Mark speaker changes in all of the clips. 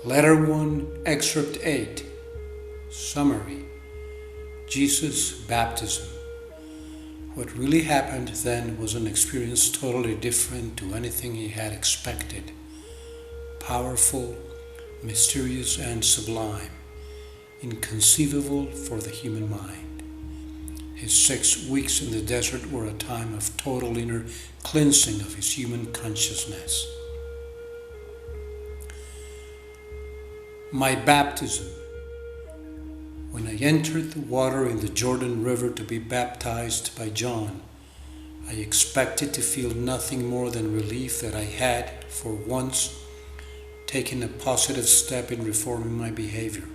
Speaker 1: Letter 1, Excerpt 8. Summary. Jesus' baptism. What really happened then was an experience totally different to anything he had expected. Powerful, mysterious, and sublime. Inconceivable for the human mind. His 6 weeks in the desert were a time of total inner cleansing of his human consciousness. My baptism. When I entered the water in the Jordan River to be baptized by John, I expected to feel nothing more than relief that I had, for once, taken a positive step in reforming my behavior.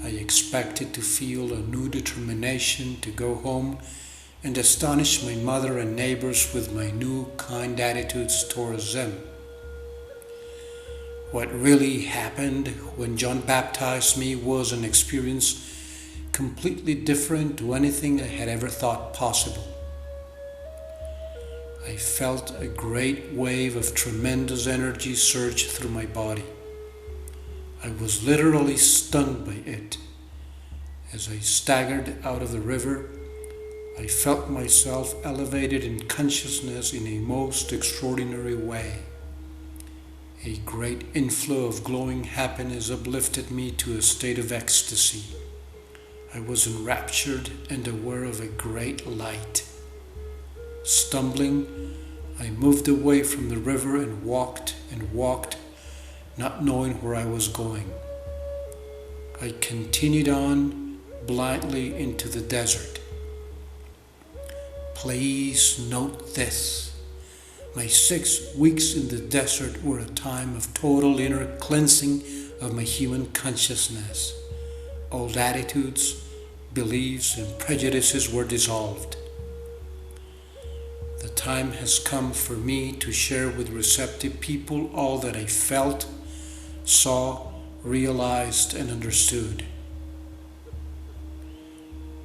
Speaker 1: I expected to feel a new determination to go home and astonish my mother and neighbors with my new kind attitudes towards them. What really happened when John baptized me was an experience completely different to anything I had ever thought possible. I felt a great wave of tremendous energy surge through my body. I was literally stunned by it. As I staggered out of the river, I felt myself elevated in consciousness in a most extraordinary way. A great inflow of glowing happiness uplifted me to a state of ecstasy. I was enraptured and aware of a great light. Stumbling, I moved away from the river and walked, not knowing where I was going. I continued on blindly into the desert. Please note this. My 6 weeks in the desert were a time of total inner cleansing of my human consciousness. Old attitudes, beliefs, and prejudices were dissolved. The time has come for me to share with receptive people all that I felt, saw, realized, and understood.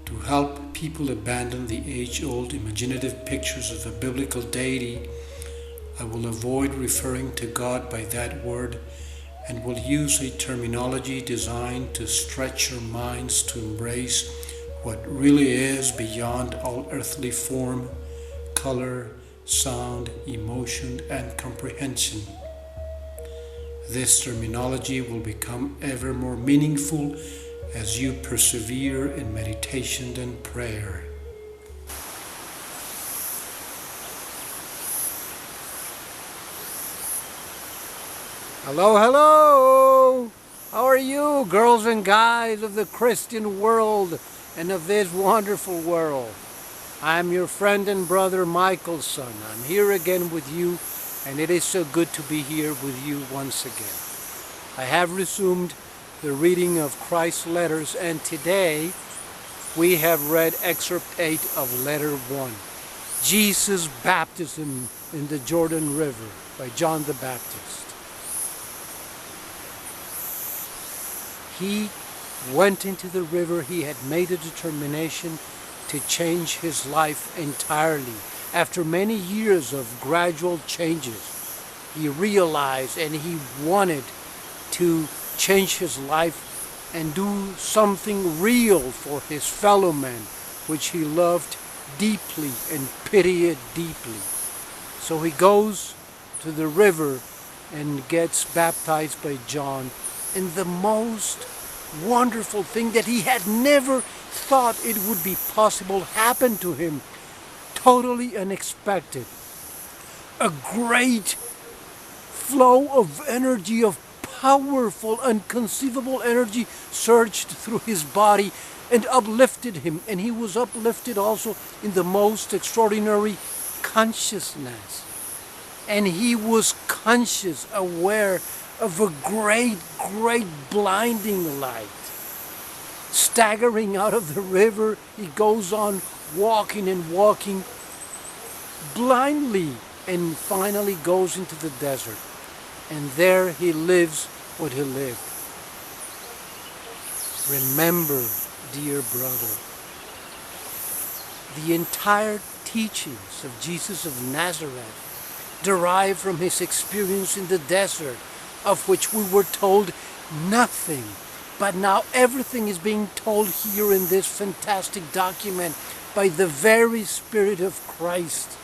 Speaker 1: To help people abandon the age-old imaginative pictures of a biblical deity, I will avoid referring to God by that word and will use a terminology designed to stretch your minds to embrace what really is beyond all earthly form, color, sound, emotion, and comprehension. This terminology will become ever more meaningful as you persevere in meditation and prayer.
Speaker 2: Hello, hello! How are you, girls and guys of the Christian world and of this wonderful world? I'm your friend and brother Michael's son. I'm here again with you, and it is so good to be here with you once again. I have resumed the reading of Christ's letters, and today we have read Excerpt 8 of Letter 1, Jesus' Baptism in the Jordan River by John the Baptist. He went into the river. He had made a determination to change his life entirely. After many years of gradual changes, he realized and he wanted to change his life and do something real for his fellow man, which he loved deeply and pitied deeply. So he goes to the river and gets baptized by John. And the most wonderful thing that he had never thought it would be possible happened to him, totally unexpected. A great flow of energy, of powerful, inconceivable energy surged through his body and uplifted him. And he was uplifted also in the most extraordinary consciousness. And he was conscious, aware of a great, great blinding light. Staggering out of the river, he goes on walking and walking blindly and finally goes into the desert. And there he lives what he lived. Remember, dear brother, the entire teachings of Jesus of Nazareth derive from his experience in the desert. of which we were told nothing. But now everything is being told here in this fantastic document by the very Spirit of Christ.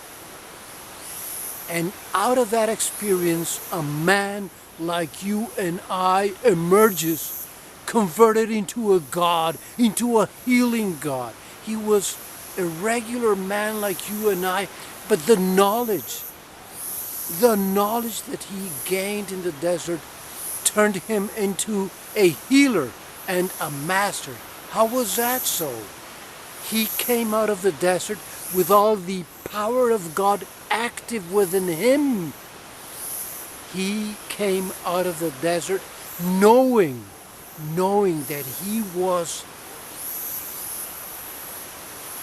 Speaker 2: And out of that experience, a man like you and I emerges, converted into a God, into a healing God. He was a regular man like you and I, but the knowledge that he gained in the desert turned him into a healer and a master. How was that so? He came out of the desert with all the power of God active within him. He came out of the desert knowing that he was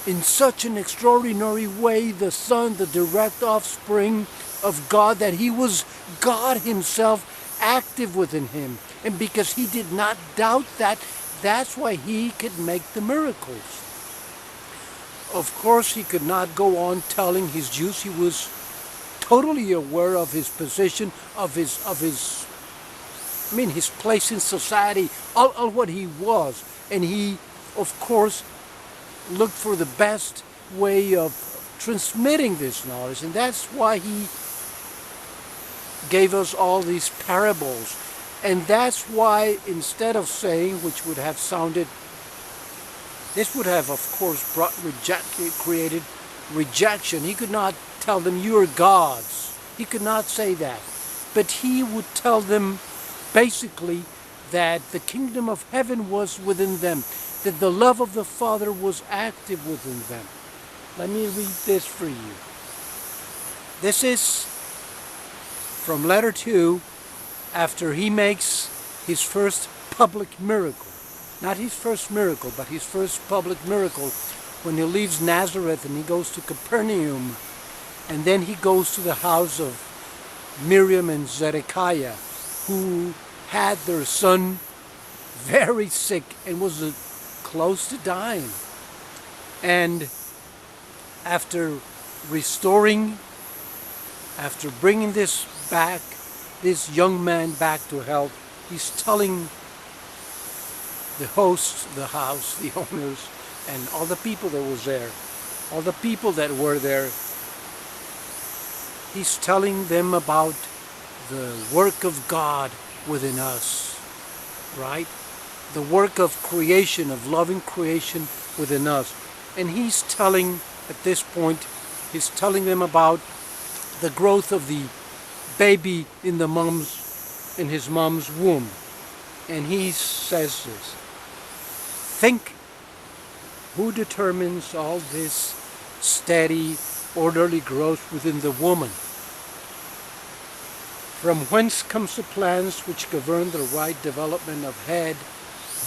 Speaker 2: in such an extraordinary way the son, the direct offspring of God, that he was God himself active within him. And because he did not doubt that, that's why he could make the miracles. Of course, he could not go on telling his Jews. He was totally aware of his position, of his place in society, all what he was. And he, of course, looked for the best way of transmitting this knowledge. And that's why he gave us all these parables. And that's why, instead of saying, which would have sounded, this would have, of course, created rejection. He could not tell them, you are gods. He could not say that. But he would tell them, basically, that the kingdom of heaven was within them, that the love of the Father was active within them. Let me read this for you. This is from letter 2, after he makes his first public miracle. Not his first miracle, but his first public miracle, when he leaves Nazareth and he goes to Capernaum, and then he goes to the house of Miriam and Zedekiah, who had their son very sick and was close to dying. And after bringing this young man back to health, he's telling the hosts, the house, the owners, and all the people that was there, all the people that were there, he's telling them about the work of God within us, right? The work of creation, of loving creation within us. And he's telling, at this point, he's telling them about the growth of the baby in his mom's womb. And he says this: think, who determines all this steady, orderly growth within the woman? From whence comes the plans which govern the right development of head,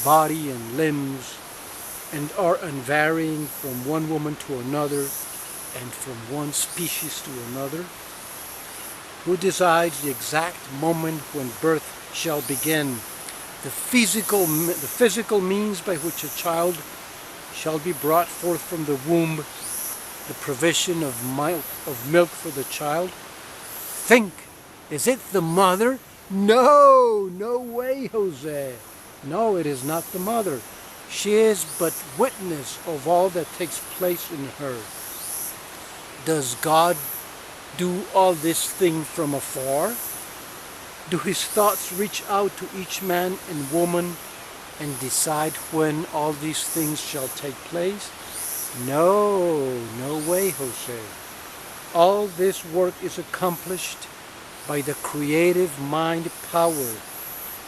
Speaker 2: body, and limbs, and are unvarying from one woman to another, and from one species to another? Who decides the exact moment when birth shall begin? The physical means by which a child shall be brought forth from the womb, the provision of milk for the child. Think, is it the mother? No way, Jose. No, it is not the mother. She is but witness of all that takes place in her. Does God do all this thing from afar? Do his thoughts reach out to each man and woman and decide when all these things shall take place? No way, Jose. All this work is accomplished by the creative mind power,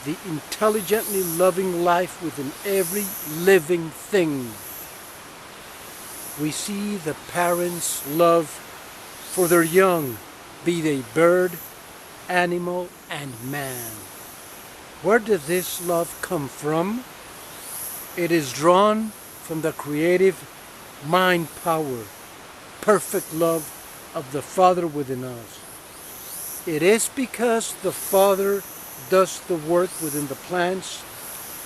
Speaker 2: the intelligently loving life within every living thing. We see the parents' love for their young, be they bird, animal, and man. Where does this love come from? It is drawn from the creative mind power, perfect love of the Father within us. It is because the Father does the work within the plants,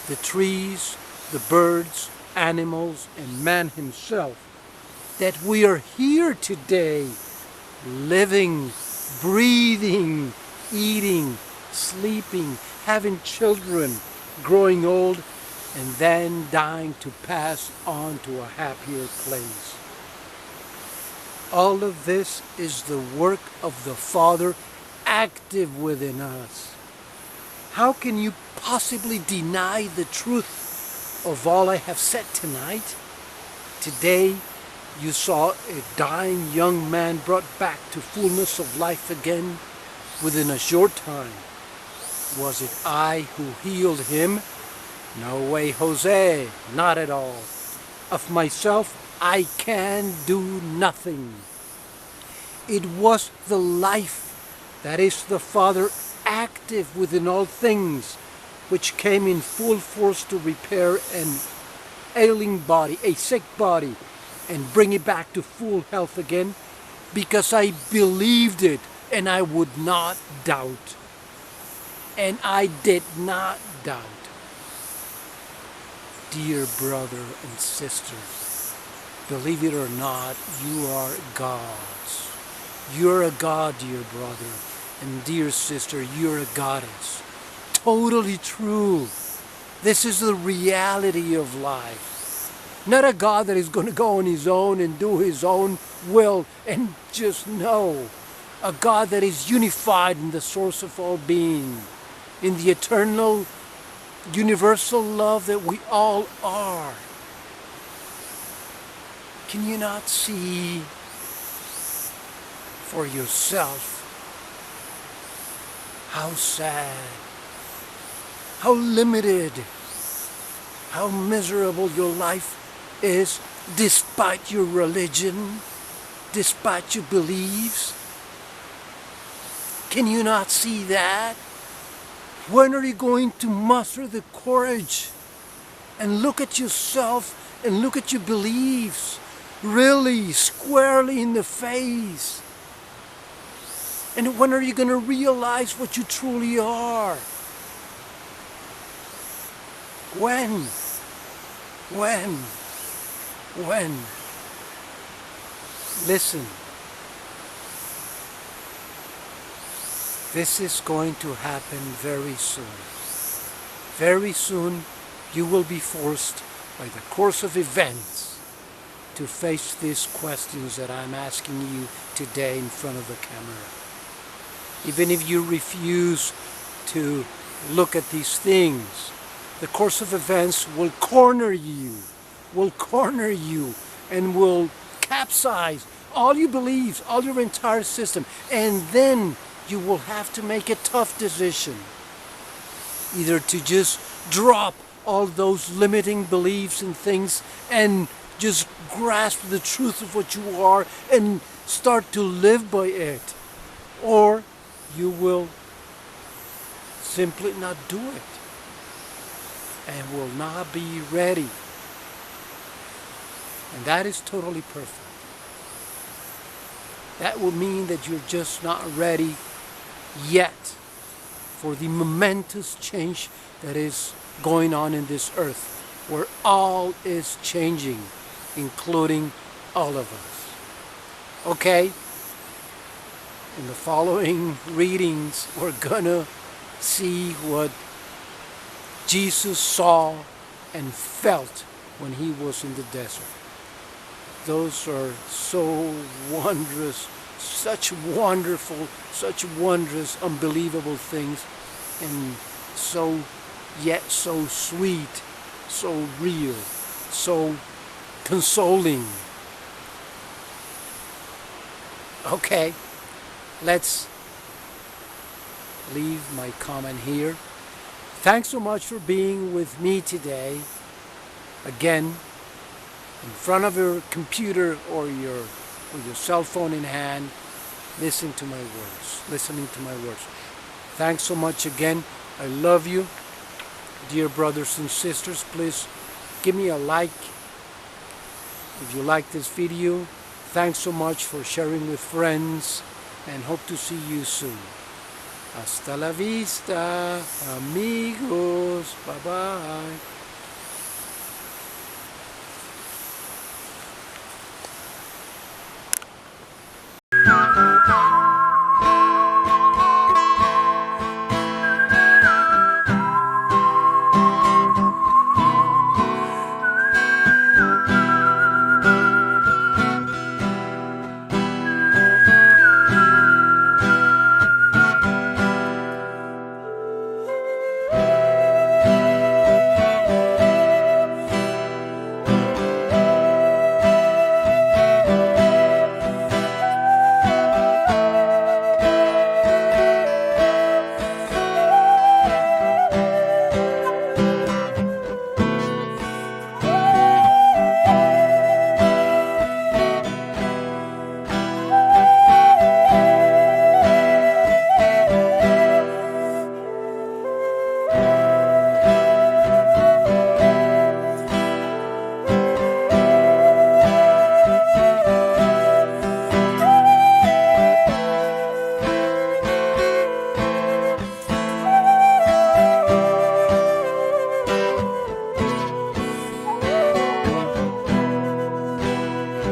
Speaker 2: the trees, the birds, animals, and man himself, that we are here today, living, breathing, eating, sleeping, having children, growing old, and then dying to pass on to a happier place. All of this is the work of the Father active within us. How can you possibly deny the truth of all I have said tonight? Today, you saw a dying young man brought back to fullness of life again within a short time. Was it I who healed him? No way, Jose, not at all. Of myself, I can do nothing. It was the life, that is the Father active within all things, which came in full force to repair an ailing body, a sick body, and bring it back to full health again, because I believed it and I would not doubt. And I did not doubt. Dear brother and sisters, believe it or not, you are gods. You're a god, dear brother, and dear sister, you're a goddess. Totally true. This is the reality of life. Not a God that is going to go on his own and do his own will and just know. A God that is unified in the source of all being, in the eternal, universal love that we all are. Can you not see for yourself how sad, how limited, how miserable your life is despite your religion, despite your beliefs? Can you not see that? When are you going to muster the courage and look at yourself and look at your beliefs really squarely in the face? And when are you going to realize what you truly are? When? Listen. This is going to happen very soon. Very soon you will be forced by the course of events to face these questions that I'm asking you today in front of the camera. Even if you refuse to look at these things, the course of events will corner you, and will capsize all your beliefs, all your entire system, and then you will have to make a tough decision. Either to just drop all those limiting beliefs and things and just grasp the truth of what you are and start to live by it, or you will simply not do it and will not be ready. And that is totally perfect. That will mean that you're just not ready yet for the momentous change that is going on in this earth, where all is changing, including all of us. Okay? In the following readings, we're gonna see what Jesus saw and felt when he was in the desert. Those are so wondrous, such wonderful, such wondrous, unbelievable things, and so yet so sweet, so real, so consoling. Okay, let's leave my comment here. Thanks so much for being with me today. Again, in front of your computer or your cell phone in hand, listening to my words. Thanks so much again. I love you. Dear brothers and sisters, please give me a like if you like this video. Thanks so much for sharing with friends, and hope to see you soon. Hasta la vista, amigos. Bye-bye.